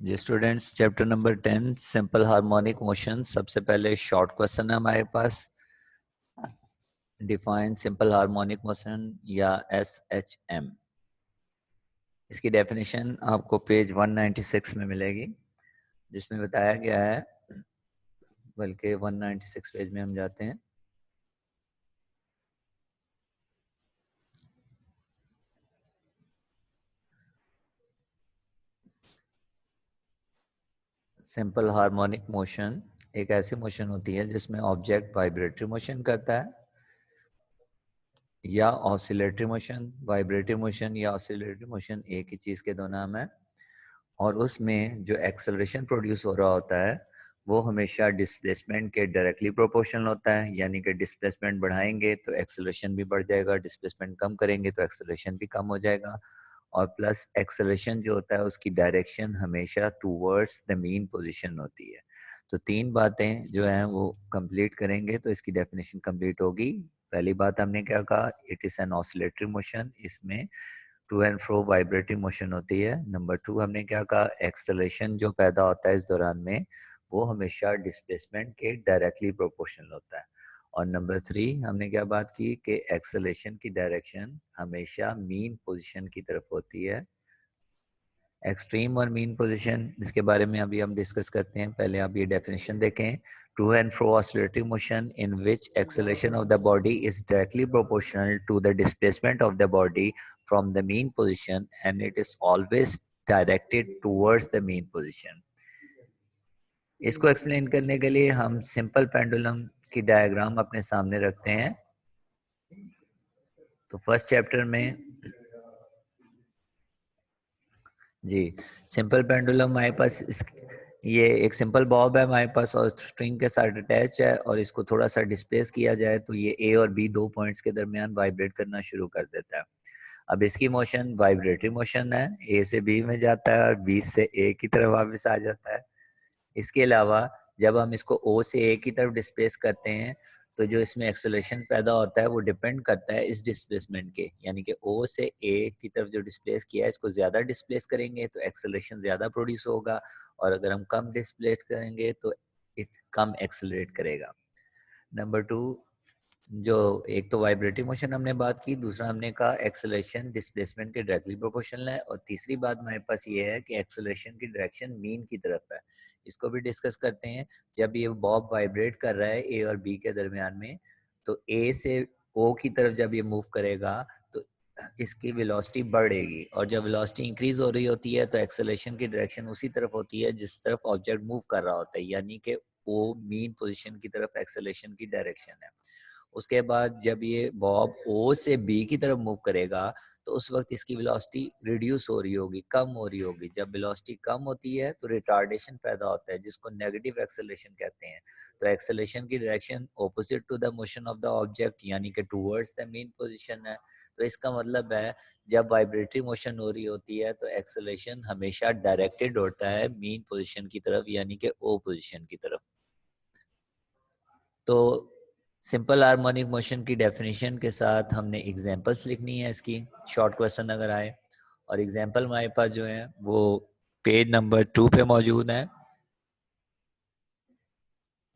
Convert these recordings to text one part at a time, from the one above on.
जी students, chapter number 10 simple harmonic motion. सबसे पहले short question है हमारे पास। डिफाइन सिंपल हार्मोनिक मोशन या SHM। इसकी डेफिनेशन आपको पेज 196 में मिलेगी, जिसमें बताया गया है, बल्कि 196 पेज में हम जाते हैं। सिंपल हार्मोनिक मोशन एक ऐसी मोशन होती है जिसमें ऑब्जेक्ट वाइब्रेटरी मोशन करता है या ऑसिलेटरी मोशन। वाइब्रेटरी मोशन या ऑसिलेटरी मोशन एक ही चीज़ के दो नाम है, और उसमें जो एक्सेलरेशन प्रोड्यूस हो रहा होता है वो हमेशा डिस्प्लेसमेंट के डायरेक्टली प्रोपोर्शनल होता है। यानी कि डिस्प्लेसमेंट बढ़ाएंगे तो एक्सेलरेशन भी बढ़ जाएगा, डिस्प्लेसमेंट कम करेंगे तो एक्सेलरेशन भी कम हो जाएगा। और प्लस एक्सेलरेशन जो होता है उसकी डायरेक्शन हमेशा टूवर्ड्स द मीन पोजीशन होती है। तो तीन बातें जो हैं वो कंप्लीट करेंगे तो इसकी डेफिनेशन कंप्लीट होगी। पहली बात हमने क्या कहा, it is an oscillatory motion, इसमें to and fro vibrating motion होती है। नंबर टू हमने क्या कहा, एक्सेलरेशन जो पैदा होता है इस दौरान में वो हमेशा डिस्प्लेसमेंट के डायरेक्टली प्रोपोर्शनल होता है। और नंबर थ्री हमने क्या बात की कि एक्सेलरेशन की डायरेक्शन हमेशा मीन पोजीशन की तरफ होती है। एक्सट्रीम और मीन पोजीशन, इसके बारे में अभी हम डिस्कस करते हैं। पहले आप ये डेफिनेशन देखें। To and fro oscillatory motion in which acceleration of the body is directly proportional to the displacement of the body from the mean position and it is always directed towards the mean position. इसको explain करने के लिए हम simple pendulum की diagram अपने सामने रखते हैं। तो फर्स्ट चैप्टर में जी सिंपल पेंडुलम हमारे पास ये एक सिंपल बॉब है हमारे पास और स्ट्रिंग के साथ अटैच है, और इसको थोड़ा सा डिस्प्लेस किया जाए तो ये ए और बी दो पॉइंट्स के दरमियान वाइब्रेट करना शुरू कर देता है। अब इसकी मोशन वाइब्रेटरी मोशन है, ए से बी में जाता है और बी से ए की तरफ वापस आ जाता है। इसके अलावा जब हम इसको ओ से ए की तरफ डिस्प्लेस करते हैं तो जो इसमें एक्सेलरेशन पैदा होता है वो डिपेंड करता है इस डिस्प्लेसमेंट के। यानी कि ओ से ए की तरफ जो डिस्प्लेस किया है इसको ज़्यादा डिस्प्लेस करेंगे तो एक्सेलरेशन ज़्यादा प्रोड्यूस होगा, और अगर हम कम डिस्प्लेस करेंगे तो इट कम एक्सेलरेट करेगा। नंबर टू, जो एक तो वाइब्रेटिंग मोशन हमने बात की, दूसरा हमने कहा एक्सेलरेशन डिस्प्लेसमेंट के डायरेक्टली प्रोपोर्शनल है, और तीसरी बात हमारे पास ये है कि एक्सेलरेशन की डायरेक्शन मीन की तरफ है। इसको भी डिस्कस करते हैं। जब ये बॉब वाइब्रेट कर रहा है ए और बी के दरमियान में, तो ए से ओ की तरफ जब ये मूव करेगा तो इसकी वेलोसिटी बढ़ेगी, और जब वेलोसिटी इंक्रीज हो रही होती है तो एक्सेलरेशन की डायरेक्शन उसी तरफ होती है जिस तरफ ऑब्जेक्ट मूव कर रहा होता है, यानी कि वो मीन पोजीशन की तरफ एक्सेलरेशन की डायरेक्शन है। उसके बाद जब ये बॉब ओ से बी की तरफ मूव करेगा तो उस वक्त इसकी वेलोसिटी रिड्यूस हो रही होगी, कम हो रही होगी। जब वेलोसिटी कम होती है तो रिटार्डेशन पैदा होता है जिसको नेगेटिव एक्सेलरेशन कहते हैं। तो एक्सेलरेशन की direction opposite to the motion of the object यानी कि टूवर्ड्स द मीन पोजीशन है। तो इसका मतलब है जब वाइब्रेटरी मोशन हो रही होती है तो एक्सेलरेशन हमेशा डायरेक्टेड होता है मीन पोजीशन की तरफ यानी कि ओ पोजीशन की तरफ। तो सिंपल हार्मोनिक मोशन की डेफिनेशन के साथ हमने एग्जांपल्स लिखनी है इसकी, शॉर्ट क्वेश्चन अगर आए। और एग्जांपल हमारे पास जो है वो पेज नंबर 2 पे मौजूद है।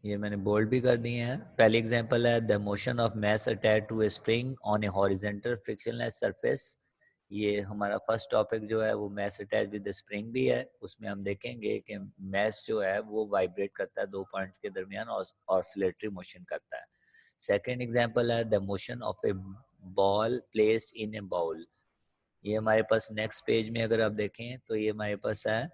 ये मैंने बोल्ड भी कर दिए हैं। पहली एग्जांपल है the motion of mass attached to a spring on a horizontal frictionless surface. ये हमारा फर्स्ट टॉपिक जो है वो mass attach with the spring भी है। उसमें हम देखेंगे कि मास जो है वो वाइब्रेट करता है दो पॉइंट्स के दरमियान और ऑसिलेटरी मोशन करता है। सेकेंड एग्जाम्पल है the motion of a ball placed in a bowl. ये हमारे पास नेक्स्ट पेज में अगर आप देखें तो ये हमारे पास है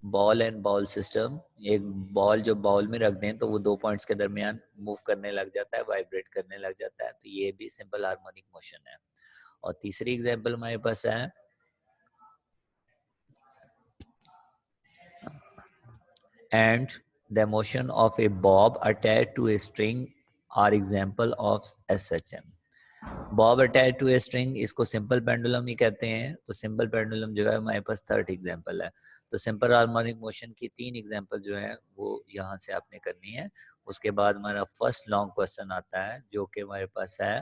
बॉल एंड बाउल सिस्टम। एक बॉल जो बाउल में रख दें तो वो दो पॉइंट्स के दरमियान मूव करने लग जाता है, वाइब्रेट करने लग जाता है। तो ये भी सिंपल हार्मोनिक मोशन है। और तीसरी एग्जाम्पल हमारे पास है and the motion of a bob attached to a string are example of SHM। Bob attach to a string, इसको सिंपल पेंडुलम ही कहते हैं। तो सिंपल पेंडुलम जो है हमारे पास थर्ड एग्जांपल है। तो सिंपल हार्मोनिक मोशन की तीन एग्जांपल जो है वो यहाँ से आपने करनी है। उसके बाद हमारा फर्स्ट लॉन्ग क्वेश्चन आता है जो कि हमारे पास है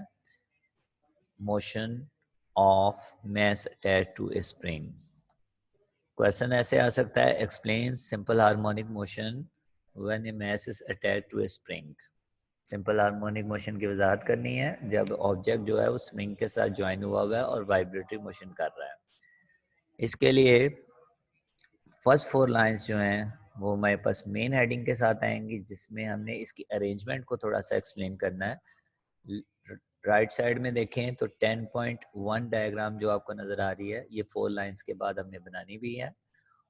motion of mass attach to a spring. Question ऐसे आ सकता है, explain simple harmonic motion when a mass is attached to a spring. Simple harmonic motion की वजाहत करनी है जब ऑब्जेक्ट जो है वो स्प्रिंग के साथ ज्वाइन हुआ हुआ है और वाइब्रेटरी मोशन कर रहा है। इसके लिए फर्स्ट 4 लाइंस जो हैं वो हमारे पास मेन हेडिंग के साथ आएंगी, जिसमें हमने इसकी अरेंजमेंट को थोड़ा सा एक्सप्लेन करना है। राइट साइड में देखें तो 10.1 डायग्राम जो आपको नज़र आ रही है, ये 4 लाइंस के बाद हमने बनानी भी है।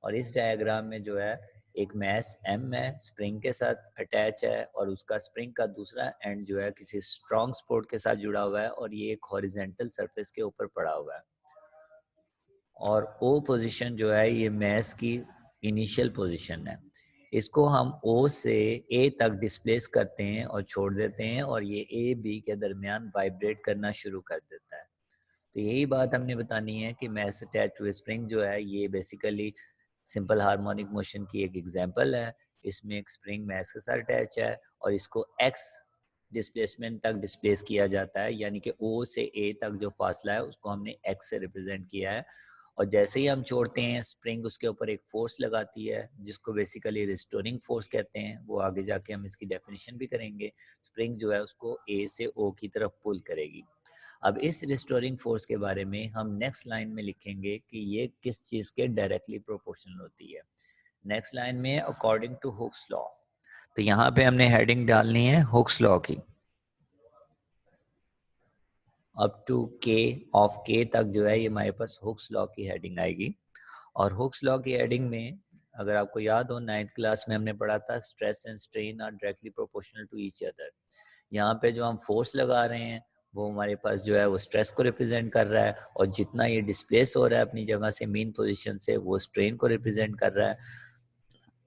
और इस डायग्राम में जो है एक मैस एम है, स्प्रिंग के साथ अटैच है, और उसका स्प्रिंग का दूसरा एंड जो है किसी स्ट्रॉन्ग सपोर्ट के साथ जुड़ा हुआ है, और ये एक हॉरिजेंटल सरफेस के ऊपर पड़ा हुआ है। और ओ पोजीशन जो है ये मैस की इनिशियल पोजीशन है। इसको हम ओ से ए तक डिस्प्लेस करते हैं और छोड़ देते हैं, और ये ए बी के दरमियान वाइब्रेट करना शुरू कर देता है। तो यही बात हमने बतानी है कि मैस अटैच टू स्प्रिंग जो है ये बेसिकली सिंपल हार्मोनिक मोशन की एक एग्जांपल है। इसमें एक स्प्रिंग मैस के साथ अटैच है और इसको एक्स डिस्प्लेसमेंट तक डिस्प्लेस किया जाता है, यानी कि ओ से ए तक जो फासला है उसको हमने एक्स से रिप्रेजेंट किया है। और जैसे ही हम छोड़ते हैं स्प्रिंग उसके ऊपर एक फोर्स लगाती है जिसको बेसिकली रिस्टोरिंग फोर्स कहते हैं। वो आगे जाके हम इसकी डेफिनेशन भी करेंगे। स्प्रिंग जो है उसको ए से ओ की तरफ पुल करेगी। अब इस रिस्टोरिंग फोर्स के बारे में हम नेक्स्ट लाइन में लिखेंगे कि ये किस चीज के डायरेक्टली प्रोपोर्शनल होती है। नेक्स्ट लाइन में अकॉर्डिंग टू हुक्स लॉ। तो यहाँ पे हमने हेडिंग डालनी है हुक्स लॉ की। अप टू के ऑफ के तक जो है ये हमारे पास हुक्स लॉ की हेडिंग आएगी। और हुक्स लॉ की हेडिंग में अगर आपको याद हो 9th क्लास में हमने पढ़ा था stress and strain are directly proportional to each other. यहाँ पे जो हम फोर्स लगा रहे हैं वो हमारे पास जो है वो स्ट्रेस को रिप्रेजेंट कर रहा है, और जितना ये डिस्प्लेस हो रहा है अपनी जगह से मीन पोजीशन से वो स्ट्रेन को रिप्रेजेंट कर रहा है।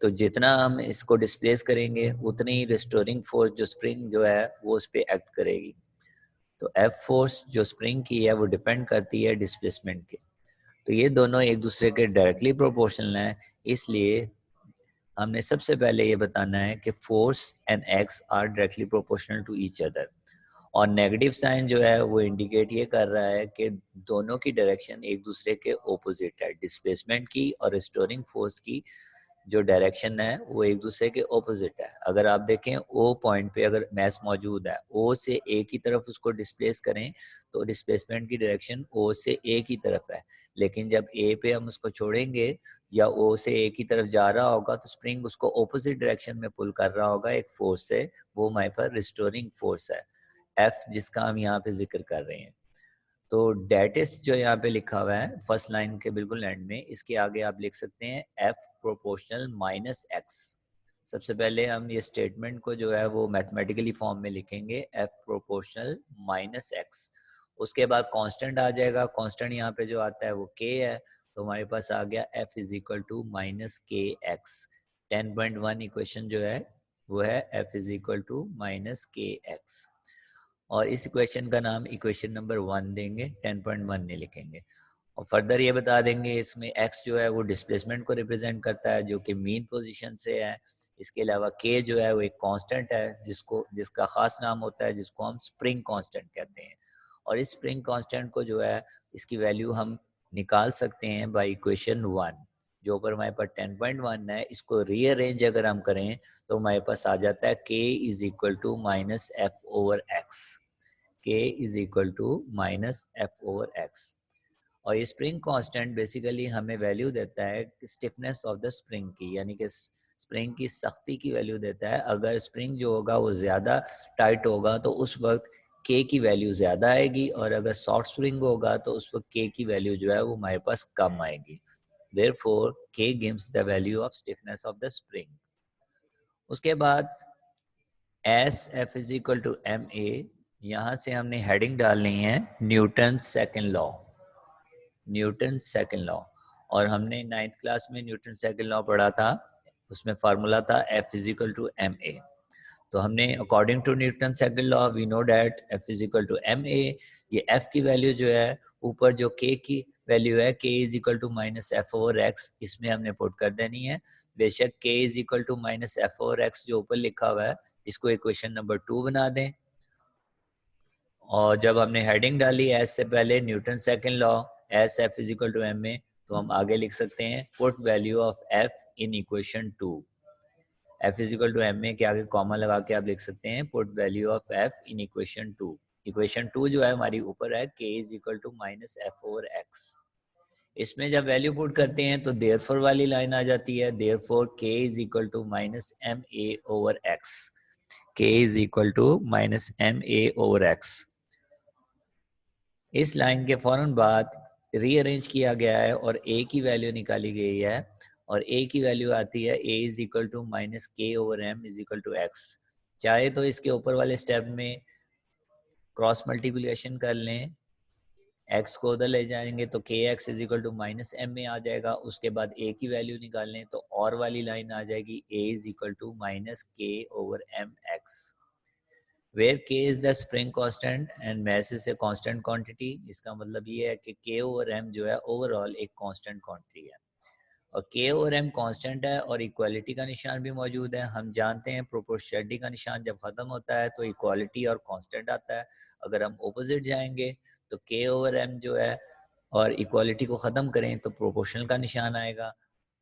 तो जितना हम इसको डिस्प्लेस करेंगे उतनी ही रिस्टोरिंग फोर्स जो स्प्रिंग जो है वो उस पर एक्ट करेगी। तो एफ फोर्स जो स्प्रिंग की है वो डिपेंड करती है डिस्प्लेसमेंट के। तो ये दोनों एक दूसरे के डायरेक्टली प्रोपोर्शनल हैं। इसलिए हमने सबसे पहले ये बताना है कि force and X are directly proportional to each other. और नेगेटिव साइन जो है वो इंडिकेट ये कर रहा है कि दोनों की डायरेक्शन एक दूसरे के ओपोजिट है। डिस्प्लेसमेंट की और रिस्टोरिंग फोर्स की जो डायरेक्शन है वो एक दूसरे के ऑपोजिट है। अगर आप देखें ओ पॉइंट पे अगर मैस मौजूद है, ओ से ए की तरफ उसको डिस्प्लेस करें तो डिस्प्लेसमेंट की डायरेक्शन ओ से ए की तरफ है। लेकिन जब ए पे हम उसको छोड़ेंगे या ओ से ए की तरफ जा रहा होगा तो स्प्रिंग उसको ऑपोजिट डायरेक्शन में पुल कर रहा होगा एक फोर्स से। वो हमारे पास रिस्टोरिंग फोर्स है, एफ, जिसका हम यहाँ पे जिक्र कर रहे हैं। तो डेटिस जो यहाँ पे लिखा हुआ है फर्स्ट लाइन के बिल्कुल एंड में, इसके आगे आप लिख सकते हैं एफ प्रोपोर्शनल माइनस एक्स। सबसे पहले हम ये स्टेटमेंट को जो है वो मैथमेटिकली फॉर्म में लिखेंगे, एफ प्रोपोर्शनल माइनस एक्स। उसके बाद कांस्टेंट आ जाएगा। कांस्टेंट यहाँ पे जो आता है वो के है, तो हमारे पास आ गया F is equal to minus के एक्स। 10.1 इक्वेशन जो है वो है F is equal to minus के एक्स। और इस इक्वेशन का नाम इक्वेशन नंबर 1 देंगे, 10.1 नहीं लिखेंगे। और फर्दर ये बता देंगे इसमें x जो है वो डिस्प्लेसमेंट को रिप्रेजेंट करता है जो कि मीन पोजीशन से है। इसके अलावा k जो है वो एक कांस्टेंट है जिसका खास नाम होता है जिसको हम स्प्रिंग कांस्टेंट कहते हैं। और इस स्प्रिंग कांस्टेंट को जो है इसकी वैल्यू हम निकाल सकते हैं बाय इक्वेशन 1, जो ऊपर हमारे पास 10.1 है। इसको रीअरेंज अगर हम करें तो हमारे पास आ जाता है k is equal to minus F over x. k is equal to minus F over X. और ये स्प्रिंग कांस्टेंट बेसिकली हमें वैल्यू देता है स्टिफनेस ऑफ द स्प्रिंग की, यानी कि स्प्रिंग की सख्ती की वैल्यू देता है। अगर स्प्रिंग जो होगा वो ज़्यादा टाइट होगा तो उस वक्त के की वैल्यू ज़्यादा आएगी, और अगर सॉफ्ट स्प्रिंग होगा तो उस वक्त के की वैल्यू जो है वो हमारे पास कम आएगी। Therefore, K gives the value of stiffness of the spring. उसके बाद S F is equal to M A, यहाँ से हमने हेडिंग डालनी है Newton second law. Newton second law, और हमने 9th क्लास में न्यूटन सेकेंड लॉ पढ़ा था, उसमें फार्मूला था F is equal to M A. तो हमने according to Newton second law we know that F is equal to M A. ये एफ की वैल्यू जो है ऊपर जो के की वैल्यू है k is equal to minus F over x, इसमें हमने पुट कर देनी है। बेशक k is equal to minus F over x जो ऊपर लिखा हुआ है इसको इक्वेशन नंबर 2 बना दें। और जब हमने हेडिंग डाली एस से पहले Newton second law as F is equal to M A, तो हम आगे लिख सकते हैं put value of F in equation 2। F is equal to M a के आगे कॉमा लगा के आप लिख सकते हैं put value of F in equation 2। Equation 2 जो है हमारी ऊपर है k is equal to minus F over x. इसमें जब वैल्यू पुट करते हैं तो देयरफॉर वाली लाइन आ जाती है, therefore k is equal to minus m a over x. k is equal to minus m a over x. इस लाइन के फौरन बाद रीअरेंज किया गया है और a की वैल्यू निकाली गई है और a की वैल्यू आती है a is equal to minus k over m is equal to x. चाहे तो इसके ऊपर वाले स्टेप में क्रॉस मल्टीप्लिकेशन कर लें, x को उधर ले जाएंगे तो k x is equal to minus m में आ जाएगा। उसके बाद a की वैल्यू निकाल लें तो और वाली लाइन आ जाएगी a is equal to minus k over m x, where k is the spring constant and mass is a constant quantity. इसका मतलब ये है कि k ओवर m जो है ओवरऑल एक कांस्टेंट क्वांटिटी है और k ओवर m कांस्टेंट है और इक्वालिटी का निशान भी मौजूद है। हम जानते हैं प्रोपोर्शनलिटी का निशान जब खत्म होता है तो इक्वालिटी और कांस्टेंट आता है। अगर हम ऑपोजिट जाएंगे तो k ओवर m जो है और इक्वालिटी को ख़त्म करें तो प्रोपोर्शनल का निशान आएगा।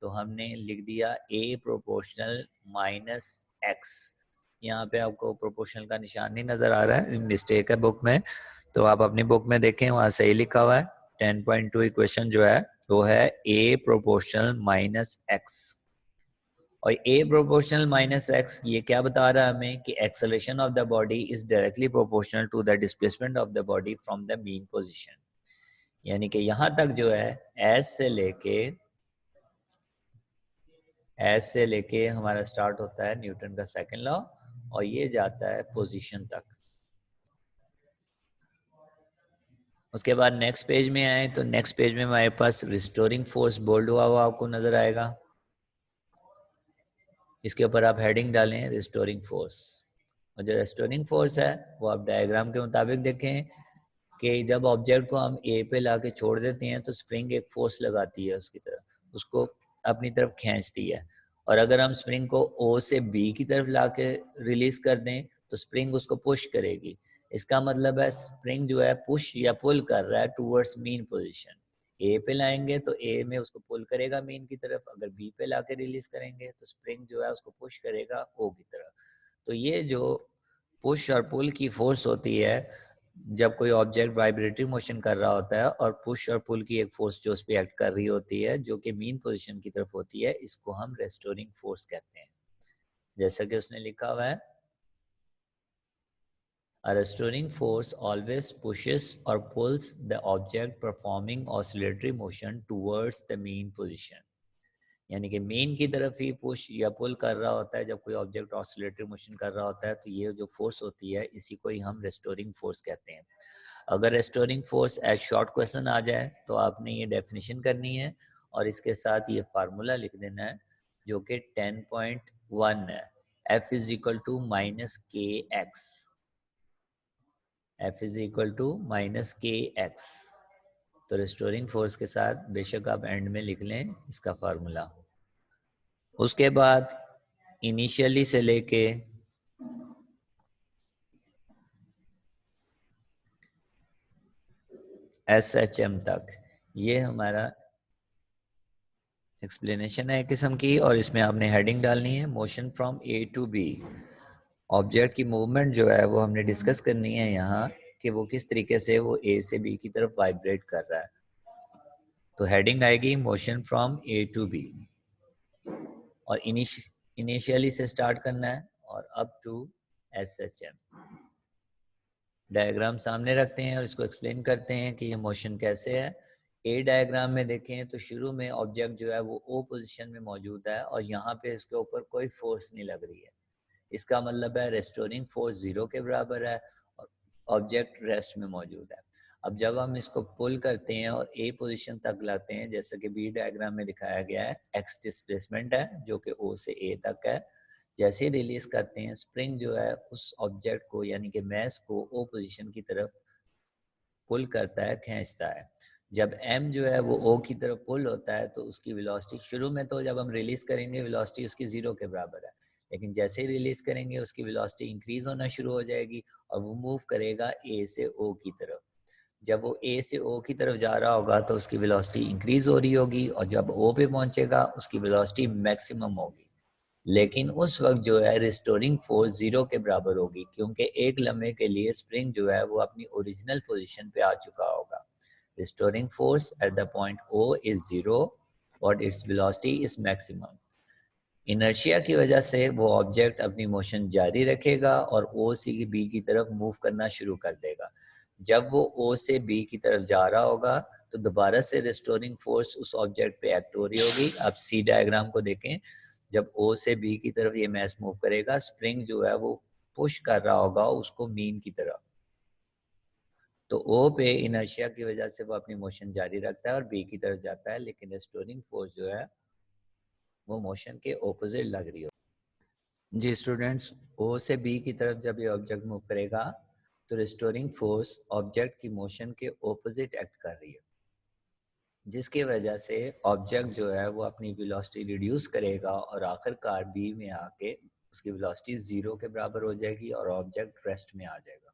तो हमने लिख दिया a प्रोपोर्शनल माइनस एक्स। यहाँ पे आपको प्रोपोर्शनल का निशान नहीं नजर आ रहा है, मिस्टेक है बुक में, तो आप अपनी बुक में देखें वहाँ सही लिखा हुआ है। 10.2 इक्वेशन जो है वो है a प्रोपोर्शनल माइनस एक्स। और a प्रोपोर्शनल माइनस एक्स ये क्या बता रहा है हमें कि acceleration of the body is directly proportional to the displacement of the body from the mean position. यानी कि यहाँ तक जो है एस से लेके हमारा स्टार्ट होता है न्यूटन का सेकंड लॉ और ये जाता है पोजीशन तक। उसके बाद नेक्स्ट पेज में आए तो नेक्स्ट पेज में हमारे पास रिस्टोरिंग फोर्स बोल्ड हुआ आपको नजर आएगा। इसके ऊपर आप हेडिंग डालें रिस्टोरिंग फोर्स और जो रिस्टोरिंग फोर्स है वो आप डायग्राम के मुताबिक देखें कि जब ऑब्जेक्ट को हम ए पे ला के छोड़ देते हैं तो स्प्रिंग एक फोर्स लगाती है उसकी तरफ, उसको अपनी तरफ खींचती है। और अगर हम स्प्रिंग को ओ से बी की तरफ ला के रिलीज कर दें तो स्प्रिंग उसको पुश करेगी। इसका मतलब है स्प्रिंग जो है पुश या पुल कर रहा है टूवर्ड्स मीन पोजीशन। ए पे लाएंगे तो ए में उसको पुल करेगा मीन की तरफ, अगर बी पे ला के रिलीज करेंगे तो स्प्रिंग जो है उसको पुश करेगा ओ की तरफ। तो ये जो पुश और पुल की फोर्स होती है जब कोई ऑब्जेक्ट वाइब्रेटरी मोशन कर रहा होता है और पुश और पुल की एक फोर्स जो उस पर एक्ट कर रही होती है जो कि मीन पोजीशन की तरफ होती है, इसको हम रेस्टोरिंग फोर्स कहते हैं। जैसा कि उसने लिखा हुआ है, a restoring force always pushes or pulls the object performing oscillatory motion towards the mean position। यानी कि मेन की तरफ ही पुश या पुल कर रहा होता है जब कोई ऑब्जेक्ट ऑसिलेटरी मोशन कर रहा होता है, तो ये जो फोर्स होती है इसी को ही हम रेस्टोरिंग फोर्स कहते हैं। अगर restoring force as short question आ जाए तो आपने ये डेफिनेशन करनी है और इसके साथ ये फार्मूला लिख देना है जो कि 10.1 है, F is equal to minus के x. F is equal to minus के एक्स। तो रेस्टोरिंग फोर्स के साथ बेशक आप एंड में लिख लें इसका फार्मूला। उसके बाद इनिशियली से लेके SHM तक ये हमारा एक्सप्लेनेशन है एक किस्म की, और इसमें आपने हेडिंग डालनी है motion from A to B. Object की मूवमेंट जो है वो हमने डिस्कस करनी है यहाँ कि वो किस तरीके से वो ए से बी की तरफ वाइब्रेट कर रहा है। तो हेडिंग आएगी motion from A to B और इनिशियली से स्टार्ट करना है और अप टू SHM। डायग्राम सामने रखते हैं और इसको एक्सप्लेन करते हैं कि ये मोशन कैसे है। ए डायग्राम में देखें तो शुरू में ऑब्जेक्ट जो है वो ओ पोजीशन में मौजूद है और यहाँ पे इसके ऊपर कोई फोर्स नहीं लग रही है। इसका मतलब है रेस्टोरिंग फोर्स 0 के बराबर है और ऑब्जेक्ट रेस्ट में मौजूद है। अब जब हम इसको पुल करते हैं और ए पोजीशन तक लाते हैं, जैसे कि बी डायग्राम में दिखाया गया है, एक्स डिस्प्लेसमेंट है जो कि ओ से ए तक है। जैसे रिलीज करते हैं स्प्रिंग जो है उस ऑब्जेक्ट को यानी कि मैस को ओ पोजीशन की तरफ पुल करता है, खींचता है। जब m जो है वो o की तरफ पुल होता है तो उसकी वेलोसिटी शुरू में तो जब हम रिलीज करेंगे वेलोसिटी उसकी 0 के बराबर है, लेकिन जैसे ही रिलीज करेंगे उसकी वेलोसिटी इंक्रीज होना शुरू हो जाएगी और वो मूव करेगा a से o की तरफ। जब वो ए से ओ की तरफ जा रहा होगा तो उसकी वेलोसिटी इंक्रीज हो रही होगी, और जब ओ पे पहुंचेगा उसकी वेलोसिटी मैक्सिमम होगी। लेकिन उस वक्त जो है रिस्टोरिंग फोर्स जीरो के बराबर होगी, क्योंकि एक लम्हे के लिए स्प्रिंग जो है वो अपनी ओरिजिनल पोजीशन पे आ चुका होगा। Restoring force at the point O is zero और its velocity is maximum. Inertia की वजह से वो ऑब्जेक्ट अपनी मोशन जारी रखेगा और ओ से बी की तरफ मूव करना शुरू कर देगा। जब वो ओ से बी की तरफ जा रहा होगा तो दोबारा से रिस्टोरिंग फोर्स उस ऑब्जेक्ट पे एक्ट हो रही होगी। आप सी डायग्राम को देखें, जब ओ से बी की तरफ ये मैस मूव करेगा, स्प्रिंग जो है वो पुश कर रहा होगा उसको मीन की तरफ। तो ओ पे इनर्शिया की वजह से वो अपनी मोशन जारी रखता है और बी की तरफ जाता है, लेकिन रिस्टोरिंग फोर्स जो है वो मोशन के ऑपोजिट लग रही हो। जी स्टूडेंट्स, ओ से बी की तरफ जब ये ऑब्जेक्ट मूव करेगा तो रिस्टोरिंग फोर्स ऑब्जेक्ट की मोशन के ऑपोजिट एक्ट कर रही है, जिसकी वजह से ऑब्जेक्ट जो है वो अपनी वेलोसिटी रिड्यूस करेगा और आखिरकार बी में आके उसकी वेलोसिटी जीरो के बराबर हो जाएगी और ऑब्जेक्ट रेस्ट में आ जाएगा।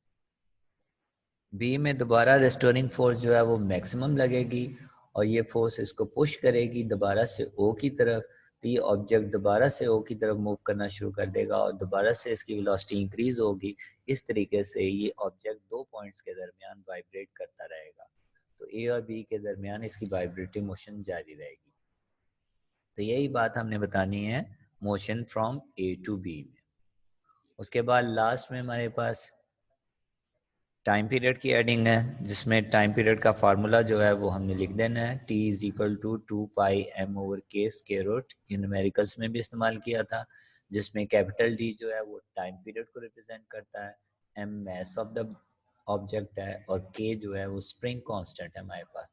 बी में दोबारा रेस्टोरिंग फोर्स जो है वो मैक्सिमम लगेगी और ये फोर्स इसको पुश करेगी दोबारा से ओ की तरफ। तो ये ऑब्जेक्ट दोबारा से ओ की तरफ मूव करना शुरू कर देगा और दोबारा से इसकी वेलोसिटी इंक्रीज होगी। इस तरीके से ये ऑब्जेक्ट दो पॉइंट्स के दरमियान वाइब्रेट करता रहेगा। तो ए और बी के दरमियान इसकी वाइब्रेटिंग मोशन जारी रहेगी। तो यही बात हमने बतानी है motion from A to B में। उसके बाद लास्ट में हमारे पास टाइम पीरियड की एडिंग है, जिसमें टाइम पीरियड का फार्मूला जो है वो हमने लिख देना है। t is equal to 2πm/k square root. ये न्यूमेरिकल्स में भी इस्तेमाल किया था, जिसमें कैपिटल D जो है वो टाइम पीरियड को रिप्रेजेंट करता है, m mass of the object है और k जो है वो स्प्रिंग कांस्टेंट है हमारे पास।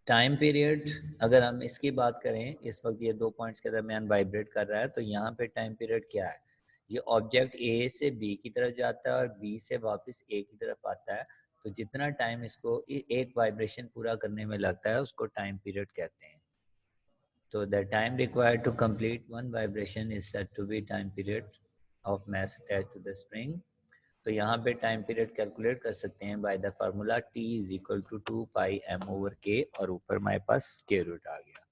टाइम पीरियड अगर हम इसकी बात करें, इस वक्त ये दो पॉइंट्स के दरमियान वाइब्रेट कर रहा है, तो यहाँ पे टाइम पीरियड क्या है? ये ऑब्जेक्ट ए से बी की तरफ जाता है और बी से वापस ए की तरफ आता है, तो जितना टाइम इसको एक वाइब्रेशन पूरा करने में लगता है उसको टाइम पीरियड कहते हैं। तो the time required to complete one vibration is said to be time period of mass attached to the spring. तो यहाँ पे टाइम पीरियड कैलकुलेट कर सकते हैं by the formula t is equal to 2πm/k और ऊपर हमारे पास स्क्वायर रूट आ गया।